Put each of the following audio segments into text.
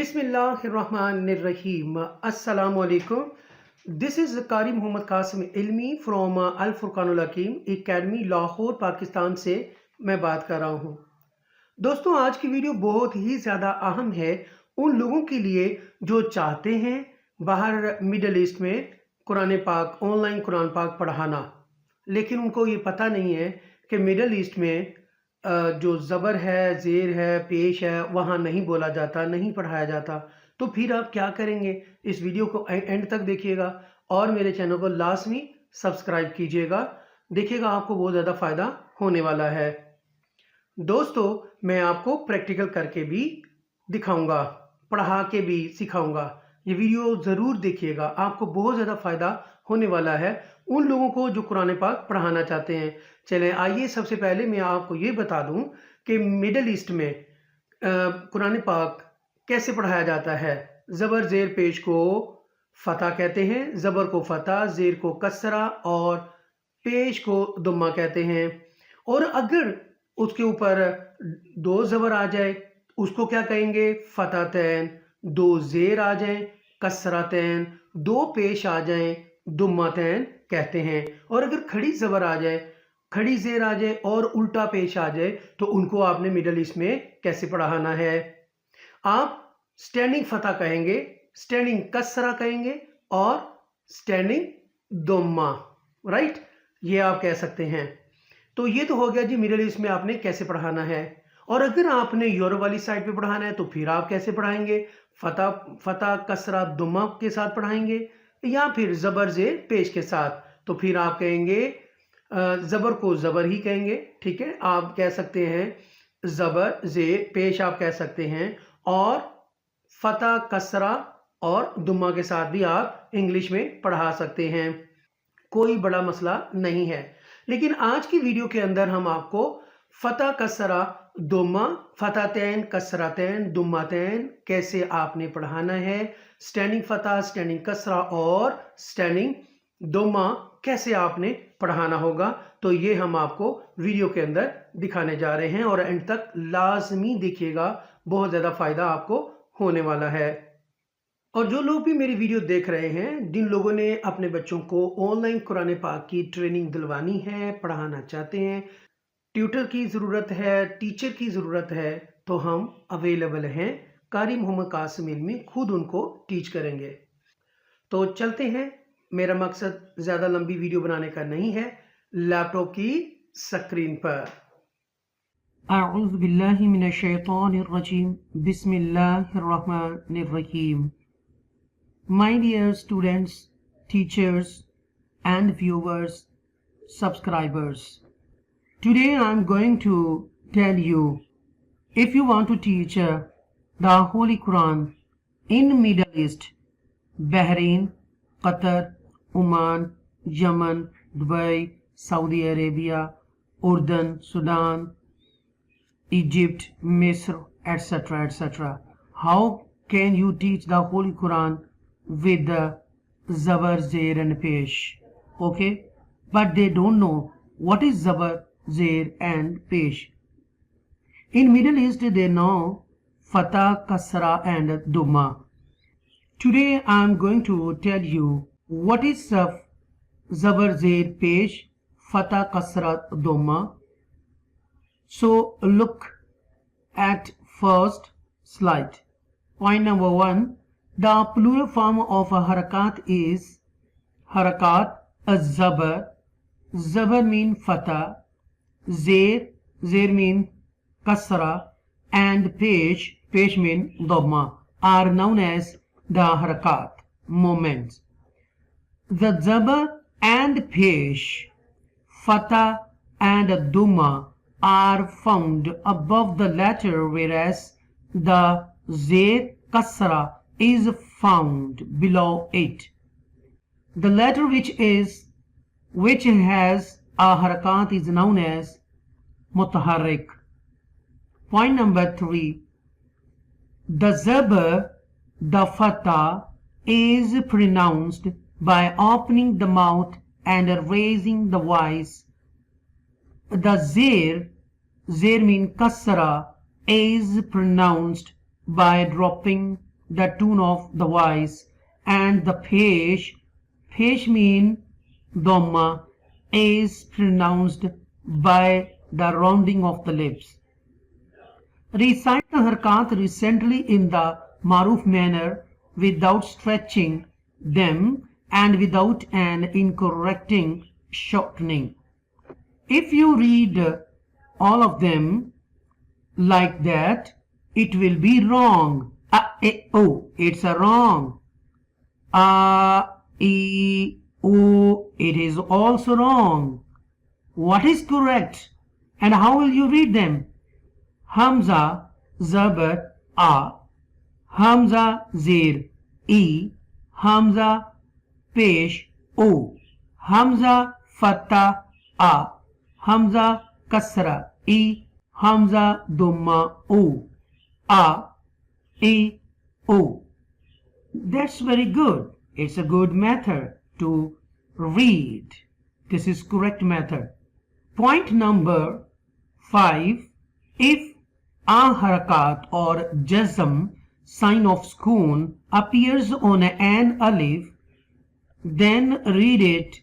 Bismillahirrahmanirrahim. Assalamu alaikum. This is Qari Muhammad Qasim Ilmi from Al-Furqan Academy Lahore Pakistan से मैं बात कर रहा हूँ। दोस्तों, आज की वीडियो बहुत ही ज़्यादा अहम है उन लोगों के लिए जो चाहते हैं बाहर मिडल ईस्ट में कुरान पाक ऑनलाइन कुरान पाक पढ़ाना, लेकिन उनको ये पता नहीं है कि मिडल ईस्ट में जो ज़बर है, ज़ेर है, पेश है, वहाँ नहीं बोला जाता, नहीं पढ़ाया जाता। तो फिर आप क्या करेंगे? इस वीडियो को एंड तक देखिएगा और मेरे चैनल को लाजमी सब्सक्राइब कीजिएगा। देखिएगा, आपको बहुत ज़्यादा फ़ायदा होने वाला है। दोस्तों, मैं आपको प्रैक्टिकल करके भी दिखाऊंगा, पढ़ा के भी सिखाऊंगा। ये वीडियो ज़रूर देखिएगा, आपको बहुत ज़्यादा फ़ायदा होने वाला है उन लोगों को जो कुरान पाक पढ़ाना चाहते हैं। चलें, आइए सबसे पहले मैं आपको ये बता दूं कि मिडल ईस्ट में कुरान पाक कैसे पढ़ाया जाता है। ज़बर ज़ेर पेश को फ़तह कहते हैं, ज़बर को फ़तह, ज़ेर को कसरा और पेश को दुम्मा कहते हैं। और अगर उसके ऊपर दो ज़बर आ जाए उसको क्या कहेंगे? फ़तहतैन। दो ज़ेर आ जाएं कसरतैन, दो पेश आ जाएं दुम्मतैन कहते हैं। और अगर खड़ी ज़बर आ जाए, खड़ी ज़ेर आ जाए और उल्टा पेश आ जाए तो उनको आपने मिडल ईस्ट में कैसे पढ़ाना है? आप स्टैंडिंग फ़तह कहेंगे, स्टैंडिंग कसरा कहेंगे और स्टैंडिंग दुम्मा, राइट? ये आप कह सकते हैं। तो ये तो हो गया जी मिडल ईस्ट में आपने कैसे पढ़ाना है। और अगर आपने यूरोप वाली साइड पे पढ़ाना है तो फिर आप कैसे पढ़ाएंगे? फ़तह कसरा दुम्मा के साथ पढ़ाएंगे या फिर ज़बर ज़ेर पेश के साथ। तो फिर आप कहेंगे ज़बर को ज़बर ही कहेंगे, ठीक है? आप कह सकते हैं ज़बर ज़ेर पेश आप कह सकते हैं, और फ़तह कसरा और दुम्मा के साथ भी आप इंग्लिश में पढ़ा सकते हैं। कोई बड़ा मसला नहीं है। लेकिन आज की वीडियो के अंदर हम आपको फ़तह कसरा दुम्मा, फ़तहतैन कसरतैन दुम्मतैन कैसे आपने पढ़ाना है, स्टैंडिंग फ़तह, स्टैंडिंग कसरा और स्टैंडिंग दुम्मा कैसे आपने पढ़ाना होगा। तो ये हम आपको वीडियो के अंदर दिखाने जा रहे हैं और एंड तक लाजमी देखिएगा, बहुत ज़्यादा फ़ायदा आपको होने वाला है। और जो लोग भी मेरी वीडियो देख रहे हैं, जिन लोगों ने अपने बच्चों को ऑनलाइन कुरान पाक की ट्रेनिंग दिलवानी है, पढ़ाना चाहते हैं, ट्यूटर की ज़रूरत है, टीचर की ज़रूरत है, तो हम अवेलेबल हैं। कारी मोहम्मद कासिम इल्मी खुद उनको टीच करेंगे। तो चलते हैं। मेरा मकसद ज़्यादा लंबी वीडियो बनाने का नहीं है। लैपटॉप की स्क्रीन पर अऊज़ु बिल्लाहि मिनश शैतानिर रजीम, बिस्मिल्लाहिर्रहमानिर्रहीम। My dear students, teachers and viewers, subscribers, today I am going to tell you, if you want to teach the Holy Quran in Middle East, Bahrain, Qatar, Oman, Yemen, Dubai, Saudi Arabia, Jordan, Sudan, Egypt, Misr, etc., etc. How can you teach the Holy Quran with the Zabar, Zair and Pesh? Okay, but they don't know what is Zabar, Zair and Pesh. In Middle East they know Fatha, Kasra and Dammah. Today I am going to tell you what is Zabar, Zair, Pesh, Fatha, Kasra, Dammah. So look at first slide. Point number 1. The plural form of a harakat is harakat az-zabar. Zabar mean fatah, zair mean kasra, and pesh mean dhamma are known as the harakat movements. The zabar and pesh, fatah and dhamma are found above the letter, whereas the zair kasra is found below it. The letter which has a harakat is known as mutaharrik. Point number 3. The zabar, the fatah, is pronounced by opening the mouth and raising the voice. The zair mean kasra, is pronounced by dropping the tone of the voice, and the pesh mean Dhamma is pronounced by the rounding of the lips. Recite the harakat recently in the maruf manner without stretching them and without an incorrect shortening. If you read all of them like that, it will be wrong. It's a wrong. It is also wrong. What is correct? And how will you read them? Hamza, Zabar, A. Hamza, Zir, E. Hamza, Pesh, O. Hamza, Fatha, A. Hamza, Kasra, E. Hamza, Dammah, O. A, E, O. That's very good. It's a good method to read. This is correct method. Point number 5. If a harakat or jazm sign of sukoon appears on an alif, then read it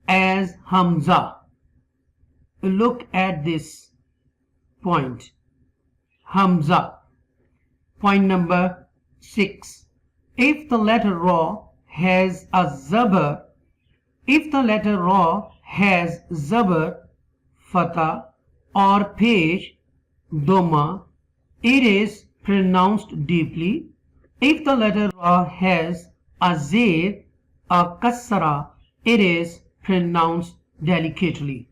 as Hamza. Look at this point. Hamza. Point number 6. If the letter Ra has a zabar, Fatha or Pesh, Dhamma, it is pronounced deeply. If the letter Ra has a Zir, a Kasra, it is pronounced delicately.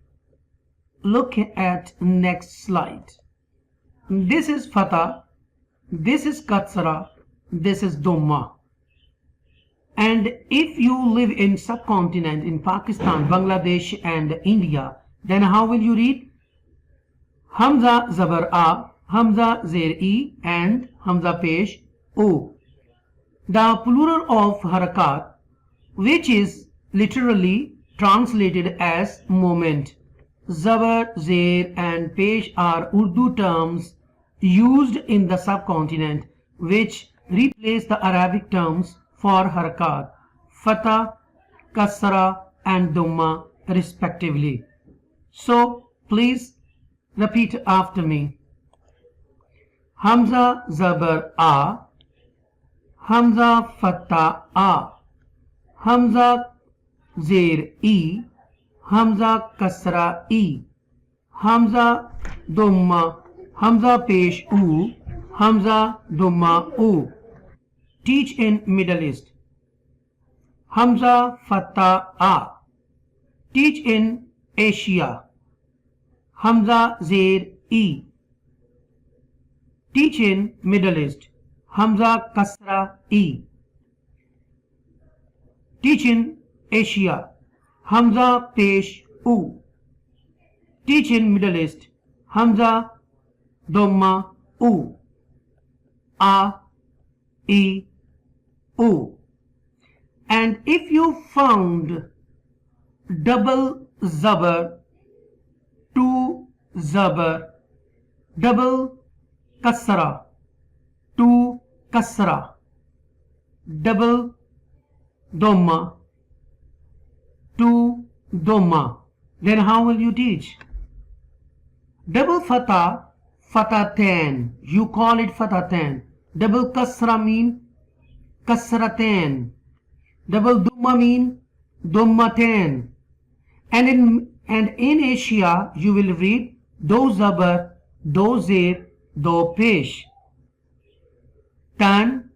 Look at next slide. This is Fatha, this is Kasra, this is Dhamma. And if you live in subcontinent in Pakistan, Bangladesh and India, then how will you read? Hamza Zabar A, Hamza Zir E and Hamza Pesh O. The plural of harakat, which is literally translated as moment. Zabar, Zir and Pesh are Urdu terms used in the subcontinent which replace the Arabic terms for harakat, Fatha, Kasra and Dhamma respectively. So please repeat after me. Hamza Zabar A, Hamza Fatha A, Hamza Zir E, Hamza Kasra E, Hamza Dhamma, Hamza Pesh U, Hamza Dhamma U. Teach in Middle East. Hamza Fatha A. Teach in Asia. Hamza Zir E. Teach in Middle East. Hamza Kasra E. Teach in Asia. Hamza Pesh U. Teach in Middle East. Hamza Dhamma U. A, E, O. And if you found double zabar, two zabar, double kasra, two kasra, double dhamma, two dhamma, then how will you teach? Double fatha, fathatan, you call it fathatan. Double kasra mean kasratan. Double dhamma mean dhammatan. And in Asia you will read do zabar, do zir, do pesh. Tan,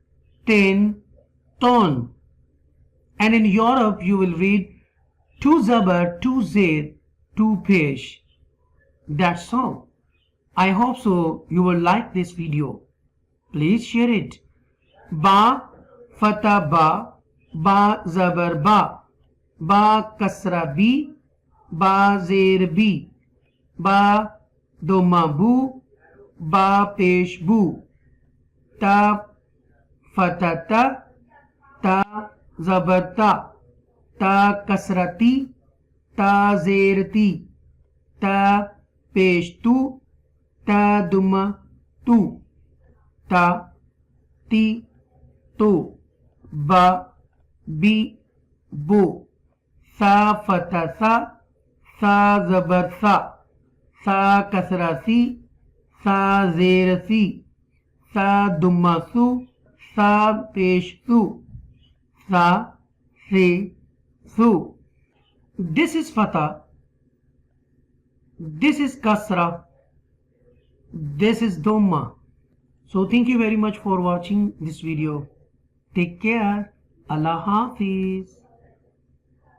ten, ton. And in Europe you will read two zabar, two zir, two pesh. That's all. I hope so you will like this video. Please share it. Ba, fatha ba, ba zabar ba, ba kasra bi, ba zir bi, ba dhamma bu, ba pesh bu, ta fatha ta, ta zabar ta, ta kasrati, ta zir ti, ta pesh tu, ta dhamma tu, ta, ti, تو، با be بو، سا فتح سا، سا زبر سا، سا کسرہ سی، سا زیر سی، سا دمہ سو، سا پیش سو، سا سے سو. This is Fatha. This is Kasra. This is Dammah. So thank you very much for watching this video. Take care. Allah Hafiz.